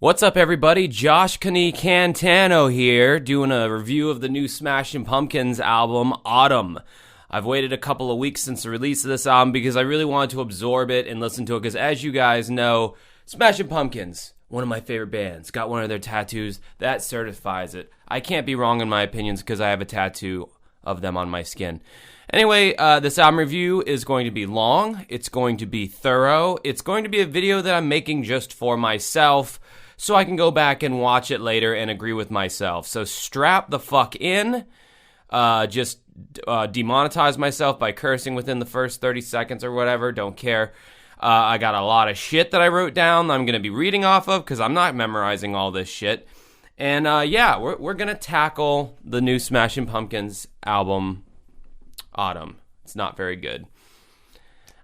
What's up, everybody? Josh Cantano here, doing a review of the new Smashing Pumpkins album, Autumn. I've waited a couple of weeks since the release of this album because I really wanted to absorb it and listen to it, because as you guys know, Smashing Pumpkins, one of my favorite bands, got one of their tattoos. That certifies it. I can't be wrong in my opinions because I have a tattoo of them on my skin. Anyway, this album review is going to be long. It's going to be thorough. It's going to be a video that I'm making just for myself, so I can go back and watch it later and agree with myself. So strap the fuck in. Just demonetize myself by cursing within the first 30 seconds or whatever. Don't care. I got a lot of shit that I wrote down that I'm going to be reading off of because I'm not memorizing all this shit. And yeah, we're going to tackle the new Smashing Pumpkins album, Autumn. It's not very good.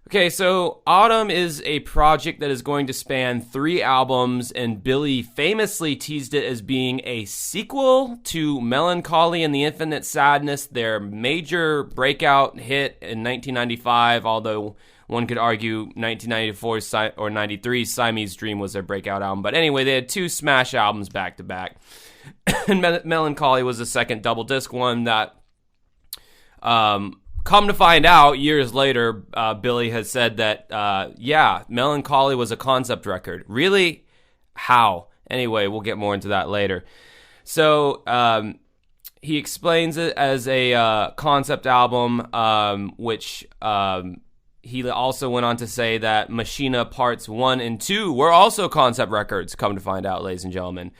Okay, so Autumn is a project that is going to span 3 albums, and Billy famously teased it as being a sequel to Mellon Collie and the Infinite Sadness, their major breakout hit in 1995, although one could argue 1994 or 93 Siamese Dream was their breakout album. But anyway, they had 2 smash albums back-to-back, and Mellon Collie was the second double disc one that... come to find out, years later, Billy has said that, yeah, Mellon Collie was a concept record. Really? How? Anyway, we'll get more into that later. So, he explains it as a concept album, which he also went on to say that Machina Parts 1 and 2 were also concept records, come to find out, ladies and gentlemen.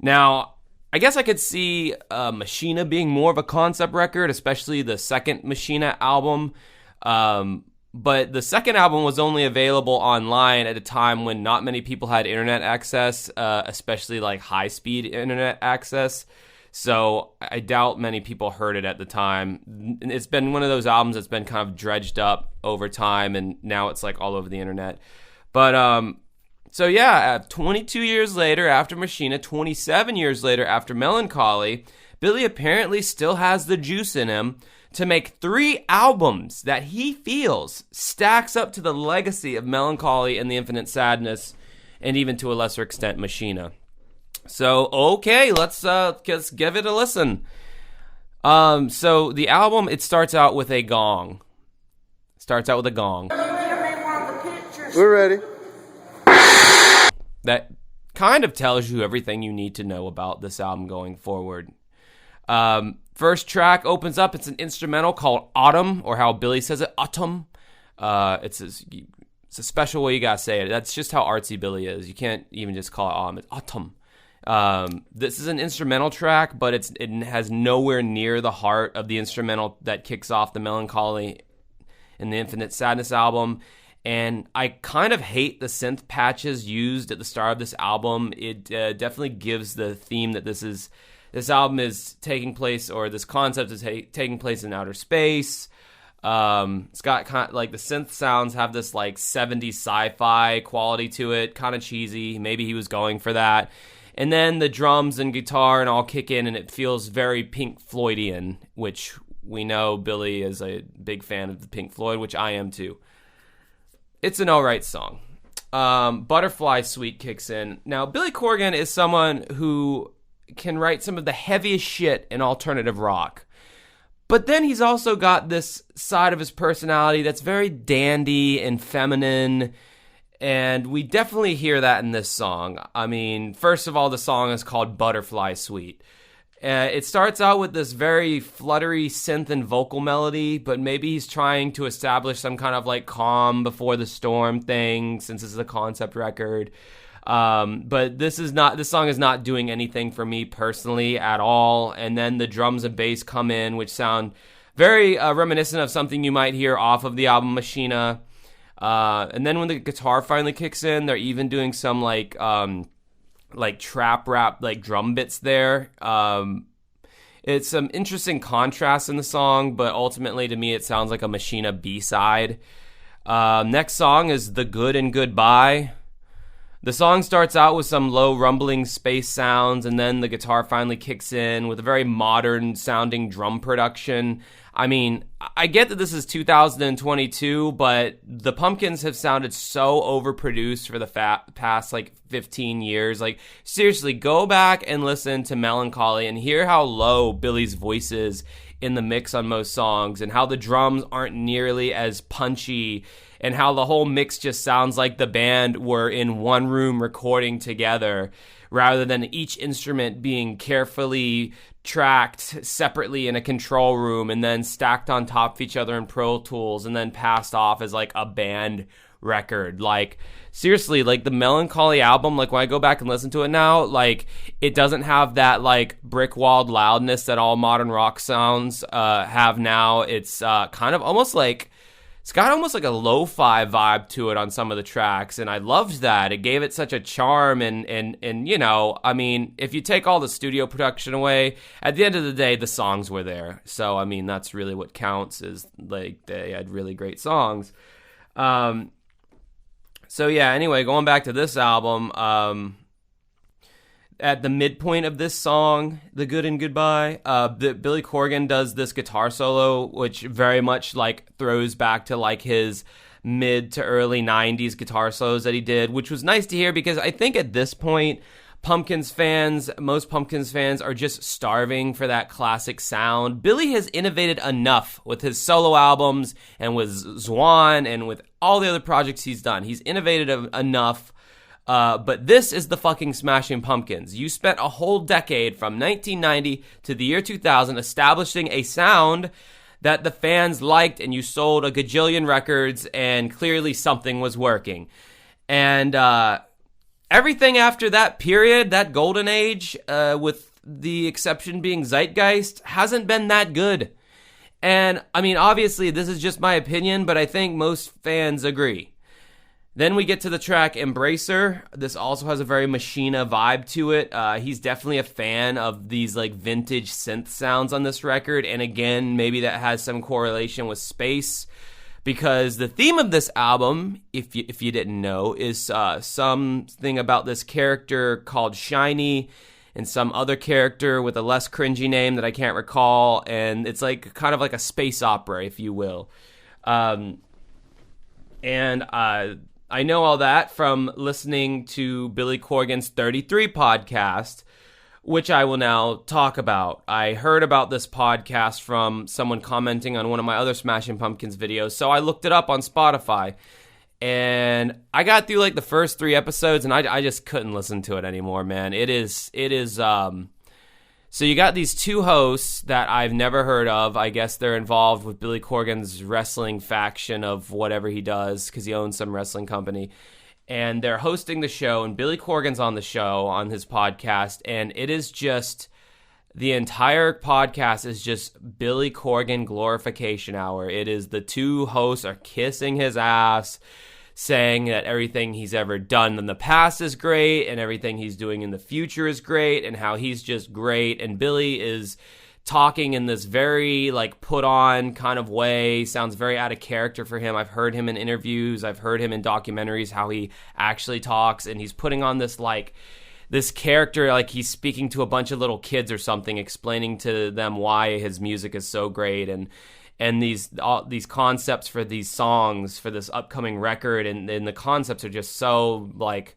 Now, I guess I could see Machina being more of a concept record, especially the second Machina album. But the second album was only available online at a time when not many people had internet access, especially like high-speed internet access. So I doubt many people heard it at the time. It's been one of those albums that's been kind of dredged up over time, and now it's like all over the internet. But so yeah, 22 years later after Machina, 27 years later after Mellon Collie, Billy apparently still has the juice in him to make 3 albums that he feels stacks up to the legacy of Mellon Collie and the Infinite Sadness, and even to a lesser extent Machina. So okay, let's give it a listen. So the album, it starts out with a gong. We're ready. That kind of tells you everything you need to know about this album going forward. First track opens up. It's an instrumental called Autumn, or how Billy says it, Autumn. It's a special way you gotta say it. That's just how artsy Billy is. You can't even just call it Autumn. It's Autumn. This is an instrumental track, but it has nowhere near the heart of the instrumental that kicks off the Mellon Collie and the Infinite Sadness album. And I kind of hate the synth patches used at the start of this album. It definitely gives the theme that this album is taking place, or this concept is taking place in outer space. It's got kind of like the synth sounds have this like 70s sci-fi quality to it, kind of cheesy. Maybe he was going for that. And then the drums and guitar and all kick in, and it feels very Pink Floydian, which we know Billy is a big fan of the Pink Floyd, which I am too. It's an alright song. Butterfly Suite kicks in. Now, Billy Corgan is someone who can write some of the heaviest shit in alternative rock. But then he's also got this side of his personality that's very dandy and feminine, and we definitely hear that in this song. I mean, first of all, the song is called Butterfly Suite. It starts out with this very fluttery synth and vocal melody, but maybe he's trying to establish some kind of like calm before the storm thing, since this is a concept record. But this song is not doing anything for me personally at all. And then the drums and bass come in, which sound very reminiscent of something you might hear off of the album Machina. And then when the guitar finally kicks in, they're even doing some like trap rap, like drum bits there. It's some interesting contrast in the song, but ultimately to me it sounds like a Machina B-side. Next song is The Good and Goodbye. The song starts out with some low rumbling space sounds, and then the guitar finally kicks in with a very modern sounding drum production. I mean, I get that this is 2022, but the Pumpkins have sounded so overproduced for the past, 15 years. Like, seriously, go back and listen to Mellon Collie and hear how low Billy's voice is in the mix on most songs, and how the drums aren't nearly as punchy, and how the whole mix just sounds like the band were in one room recording together, rather than each instrument being carefully tracked separately in a control room and then stacked on top of each other in Pro Tools and then passed off as like a band record. Like, seriously, like the Mellon Collie album, like when I go back and listen to it now, like it doesn't have that like brick walled loudness that all modern rock sounds have now. It's kind of almost like, it's got almost like a lo-fi vibe to it on some of the tracks, and I loved that. It gave it such a charm, and you know, I mean, if you take all the studio production away, at the end of the day, the songs were there. So, I mean, that's really what counts, is like they had really great songs. So yeah, anyway, going back to this album, at the midpoint of this song, The Good and Goodbye, Billy Corgan does this guitar solo, which very much like throws back to like his mid to early 90s guitar solos that he did, which was nice to hear, because I think at this point, most Pumpkins fans are just starving for that classic sound. Billy has innovated enough with his solo albums and with Zwan and with all the other projects he's done. He's innovated enough. But this is the fucking Smashing Pumpkins. You spent a whole decade from 1990 to the year 2000 establishing a sound that the fans liked, and you sold a gajillion records, and clearly something was working. And everything after that period, that golden age, with the exception being Zeitgeist, hasn't been that good. And, I mean, obviously, this is just my opinion, but I think most fans agree. Then we get to the track Embracer. This also has a very Machina vibe to it. He's definitely a fan of these like vintage synth sounds on this record. And again, maybe that has some correlation with space, because the theme of this album, if you didn't know, is something about this character called Shiny and some other character with a less cringy name that I can't recall. And it's like kind of like a space opera, if you will. I know all that from listening to Billy Corgan's 33 podcast, which I will now talk about. I heard about this podcast from someone commenting on one of my other Smashing Pumpkins videos, so I looked it up on Spotify. And I got through like the first 3 episodes, and I just couldn't listen to it anymore, man. It is so you got these 2 hosts that I've never heard of. I guess they're involved with Billy Corgan's wrestling faction of whatever he does, because he owns some wrestling company. And they're hosting the show, and Billy Corgan's on the show on his podcast. And it is just, the entire podcast is just Billy Corgan glorification hour. It is the 2 hosts are kissing his ass, saying that everything he's ever done in the past is great, and everything he's doing in the future is great, and how he's just great. And Billy is talking in this very like put on kind of way, sounds very out of character for him. I've heard him in interviews, I've heard him in documentaries, how he actually talks, and he's putting on this like this character, like he's speaking to a bunch of little kids or something, explaining to them why his music is so great, and these concepts for these songs for this upcoming record, and the concepts are just so like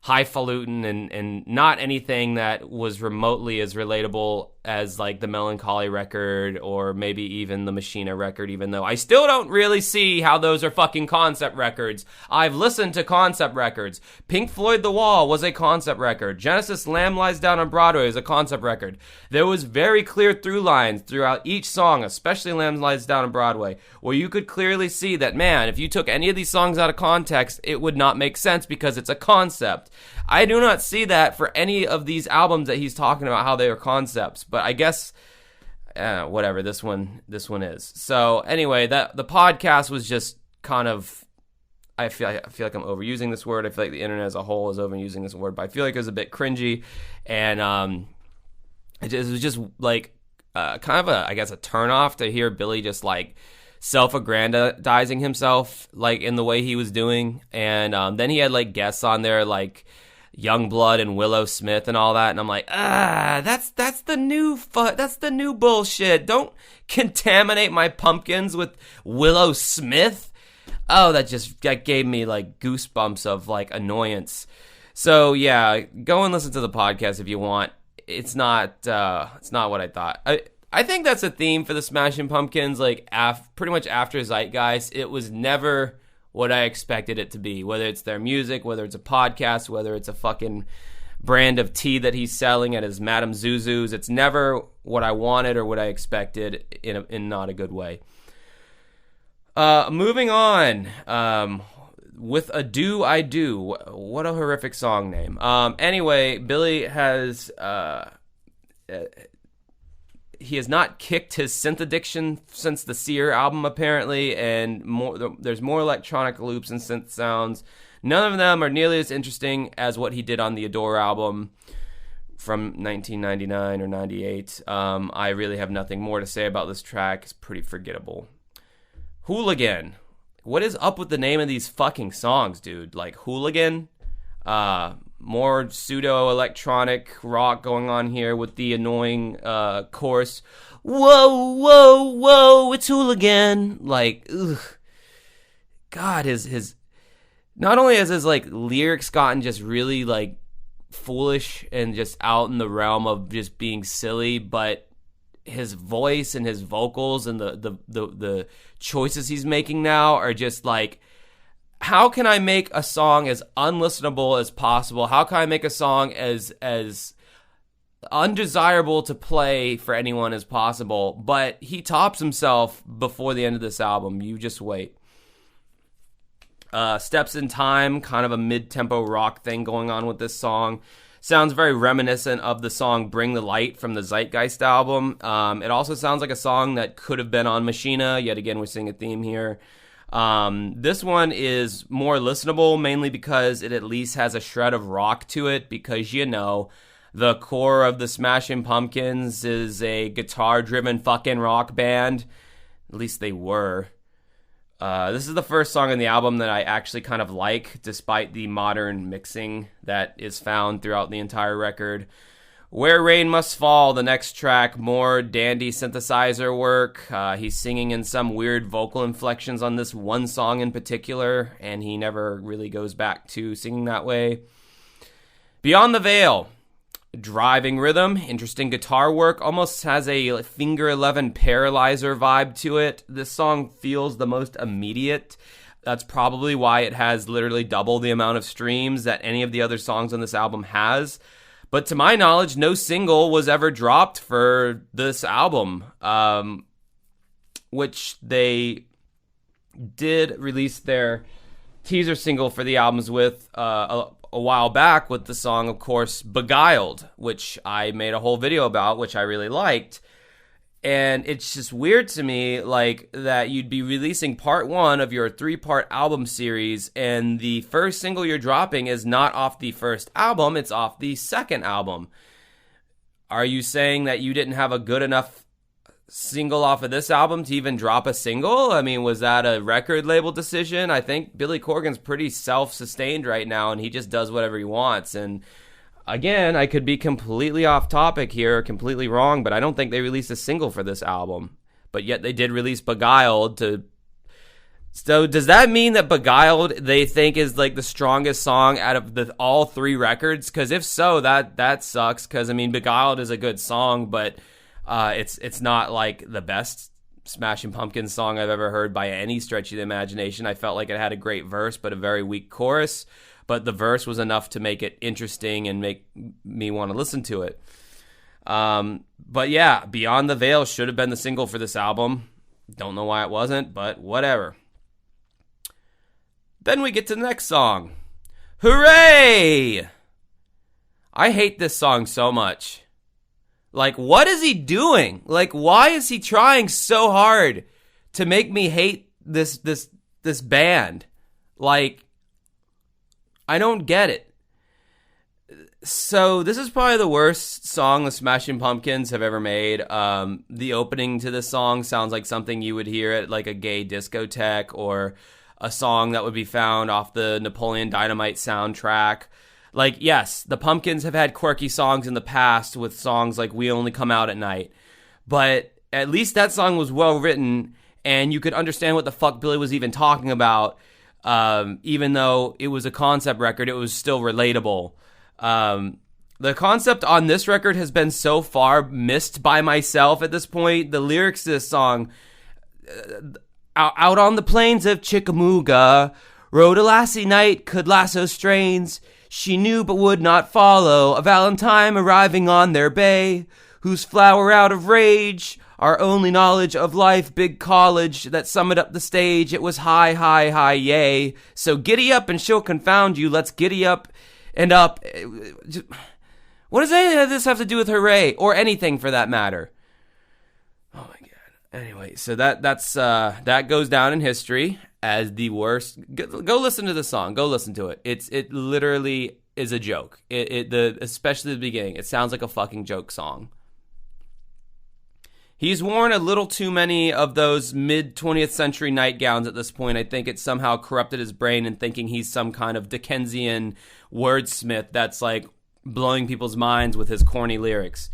highfalutin and not anything that was remotely as relatable as like the Mellon Collie record, or maybe even the Machina record, even though I still don't really see how those are fucking concept records. I've listened to concept records. Pink Floyd The Wall was a concept record. Genesis Lamb Lies Down on Broadway is a concept record. There was very clear through lines throughout each song, especially Lamb Lies Down on Broadway, where you could clearly see that, man, if you took any of these songs out of context, it would not make sense because it's a concept. I do not see that for any of these albums that he's talking about how they are concepts, but I guess whatever, this one is. So anyway, that the podcast was just kind of, I feel like I'm overusing this word. I feel like the internet as a whole is overusing this word, but I feel like it was a bit cringy, and it was just like kind of a turn off to hear Billy just like self-aggrandizing himself, like, in the way he was doing. And then he had, like, guests on there, like Youngblood and Willow Smith and all that. And I'm like, that's the new bullshit. Don't contaminate my pumpkins with Willow Smith. Oh, that gave me, like, goosebumps of, like, annoyance. So yeah, go and listen to the podcast if you want. It's not what I thought. I think that's a theme for the Smashing Pumpkins. Like, pretty much after Zeitgeist, it was never what I expected it to be. Whether it's their music, whether it's a podcast, whether it's a fucking brand of tea that he's selling at his Madame Zuzu's, it's never what I wanted or what I expected in not a good way. Moving on. With A Do I Do. What a horrific song name. Anyway, Billy has he has not kicked his synth addiction since the Seer album, apparently, and there's more electronic loops and synth sounds. None of them are nearly as interesting as what he did on the Adore album from 1999 or 98. I really have nothing more to say about this track. It's pretty forgettable. Hooligan. What is up with the name of these fucking songs, dude? Like, Hooligan? More pseudo-electronic rock going on here with the annoying chorus. Whoa, whoa, whoa, it's Hooligan. Like, ugh. God, his not only has his, like, lyrics gotten just really, like, foolish and just out in the realm of just being silly, but his voice and his vocals and the choices he's making now are just like, how can I make a song as unlistenable as possible? How can I make a song as undesirable to play for anyone as possible? But he tops himself before the end of this album. You just wait. Steps in Time, kind of a mid-tempo rock thing going on with this song. Sounds very reminiscent of the song Bring the Light from the Zeitgeist album. It also sounds like a song that could have been on Machina. Yet again, we're seeing a theme here. This one is more listenable, mainly because it at least has a shred of rock to it, because, you know, the core of the Smashing Pumpkins is a guitar-driven fucking rock band. At least they were. This is the first song on the album that I actually kind of like, despite the modern mixing that is found throughout the entire record. Where Rain Must Fall, the next track, more dandy synthesizer work. He's singing in some weird vocal inflections on this one song in particular, and he never really goes back to singing that way. Beyond the Veil. Driving rhythm, interesting guitar work, almost has a Finger 11 Paralyzer vibe to it. This song feels the most immediate. That's probably why it has literally double the amount of streams that any of the other songs on this album has. But to my knowledge, no single was ever dropped for this album, which they did release their teaser single for the albums with a while back with the song, of course, Beguiled, which I made a whole video about, which I really liked. And it's just weird to me, like, that you'd be releasing part one of your 3-part album series, and the first single you're dropping is not off the first album, it's off the second album. Are you saying that you didn't have a good enough single off of this album to even drop a single? I mean, was that a record label decision? I think Billy Corgan's pretty self-sustained right now, and he just does whatever he wants. And again, I could be completely off topic here, completely wrong, but I don't think they released a single for this album. But yet they did release Beguiled to... So does that mean that Beguiled they think is like the strongest song out of all 3 records? Because if so, that sucks. Because I mean, Beguiled is a good song, but it's not like the best Smashing Pumpkins song I've ever heard by any stretch of the imagination. I felt like it had a great verse, but a very weak chorus. But the verse was enough to make it interesting and make me want to listen to it. But yeah, Beyond the Veil should have been the single for this album. Don't know why it wasn't, but whatever. Then we get to the next song. Hooray! I hate this song so much. Like, what is he doing? Like, why is he trying so hard to make me hate this band? Like, I don't get it. So this is probably the worst song the Smashing Pumpkins have ever made. The opening to this song sounds like something you would hear at like a gay discotheque, or a song that would be found off the Napoleon Dynamite soundtrack. Like, yes, the Pumpkins have had quirky songs in the past with songs like We Only Come Out at Night, but at least that song was well written and you could understand what the fuck Billy was even talking about. Even though it was a concept record, it was still relatable. The concept on this record has been so far missed by myself at this point. The lyrics to this song, out on the plains of Chickamauga, rode a lassie knight, could lasso strains. She knew but would not follow, a Valentine arriving on their bay, whose flower out of rage, our only knowledge of life, big college, that summoned up the stage. It was high, high, high, yay. So giddy up and she'll confound you. Let's giddy up and up. What does any of this have to do with hooray, or anything for that matter? Oh my god. Anyway, so that goes down in history as the worst. Go listen to the song. Go listen to it. It literally is a joke. Especially the beginning. It sounds like a fucking joke song. He's worn a little too many of those mid-20th century nightgowns at this point. I think it somehow corrupted his brain in thinking he's some kind of Dickensian wordsmith that's like blowing people's minds with his corny lyrics.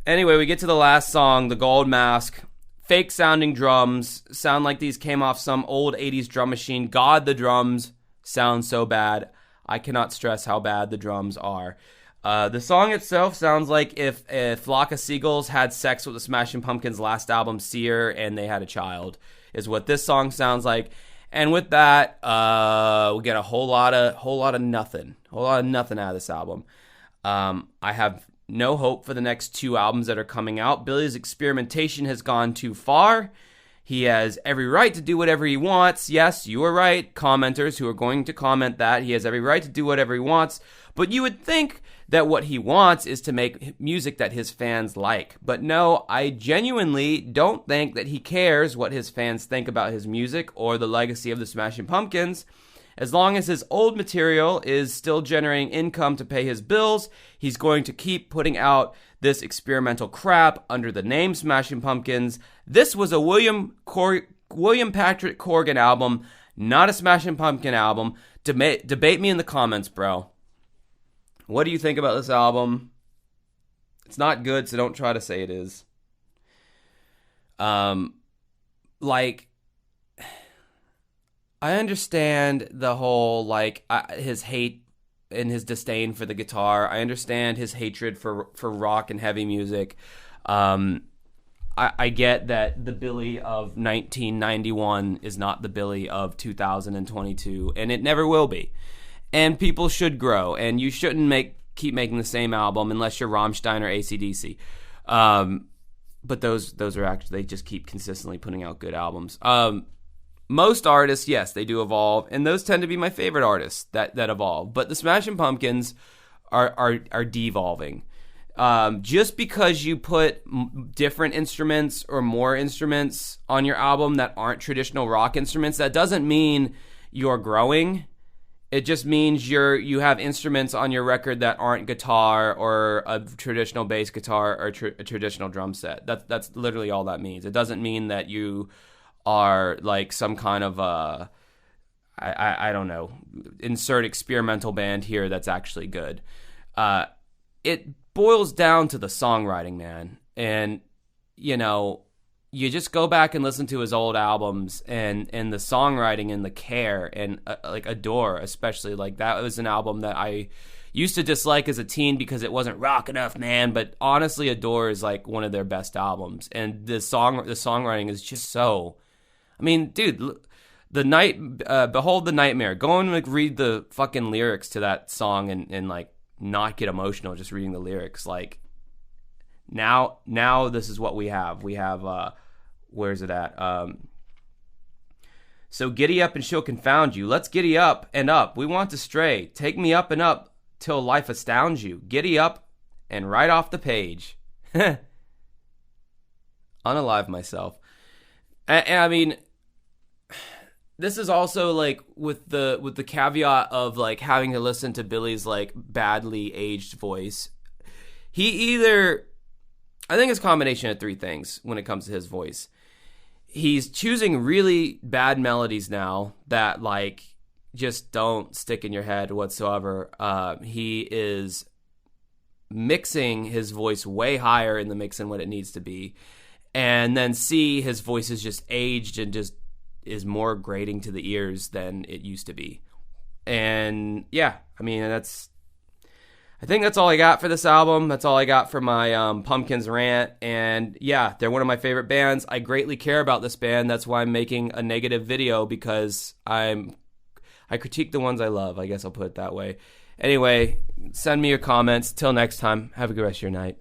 Anyway, we get to the last song, The Gold Mask. Fake sounding drums sound like these came off some old 80s drum machine. God, the drums sound so bad. I cannot stress how bad the drums are. The song itself sounds like if a flock of seagulls had sex with the Smashing Pumpkins' last album, Seer, and they had a child, is what this song sounds like. And with that, we get a whole lot of nothing out of this album. I have no hope for the next two albums that are coming out. Billy's experimentation has gone too far. He has every right to do whatever he wants. Yes, you are right, commenters who are going to comment that. He has every right to do whatever he wants. But you would think that what he wants is to make music that his fans like. But no, I genuinely don't think that he cares what his fans think about his music or the legacy of the Smashing Pumpkins. As long as his old material is still generating income to pay his bills, he's going to keep putting out this experimental crap under the name Smashing Pumpkins. This was a William Patrick Corgan album, not a Smashing Pumpkin album. Debate me in the comments, bro. What do you think about this album? It's not good, so don't try to say it is. I understand the whole, his hate and his disdain for the guitar. I understand his hatred for rock and heavy music. I get that the Billy of 1991 is not the Billy of 2022, and it never will be. And people should grow, and you shouldn't keep making the same album unless you're Rammstein or AC/DC. But those are actually, they just keep consistently putting out good albums. Most artists, yes, they do evolve, and those tend to be my favorite artists that evolve. But the Smashing Pumpkins are devolving. Just because you put different instruments or more instruments on your album that aren't traditional rock instruments, that doesn't mean you're growing. It just means you have instruments on your record that aren't guitar or a traditional bass guitar or a traditional drum set. That's literally all that means. It doesn't mean that you are like some kind of I don't know, insert experimental band here that's actually good. It boils down to the songwriting, man. And you just go back and listen to his old albums and the songwriting and the care and Adore, especially. Like, that was an album that I used to dislike as a teen because it wasn't rock enough, man. But honestly, Adore is like one of their best albums, and the songwriting is just so. I mean, dude, Behold the Nightmare. Go and read the fucking lyrics to that song and not get emotional just reading the lyrics. Like, now this is what we have. We have where's it at? So giddy up and she'll confound you. Let's giddy up and up. We want to stray. Take me up and up till life astounds you. Giddy up and right off the page. Unalive myself. And I mean, this is also like with the caveat of like having to listen to Billy's like badly aged voice. I think it's a combination of three things when it comes to his voice. He's choosing really bad melodies now that like just don't stick in your head whatsoever. He is mixing his voice way higher in the mix than what it needs to be. And then C, his voice is just aged and just is more grating to the ears than it used to be. And yeah, I mean, I think that's all I got for this album. That's all I got for my Pumpkins rant. And yeah, they're one of my favorite bands. I greatly care about this band. That's why I'm making a negative video, because I critique the ones I love. I guess I'll put it that way. Anyway, send me your comments. Till next time, have a good rest of your night.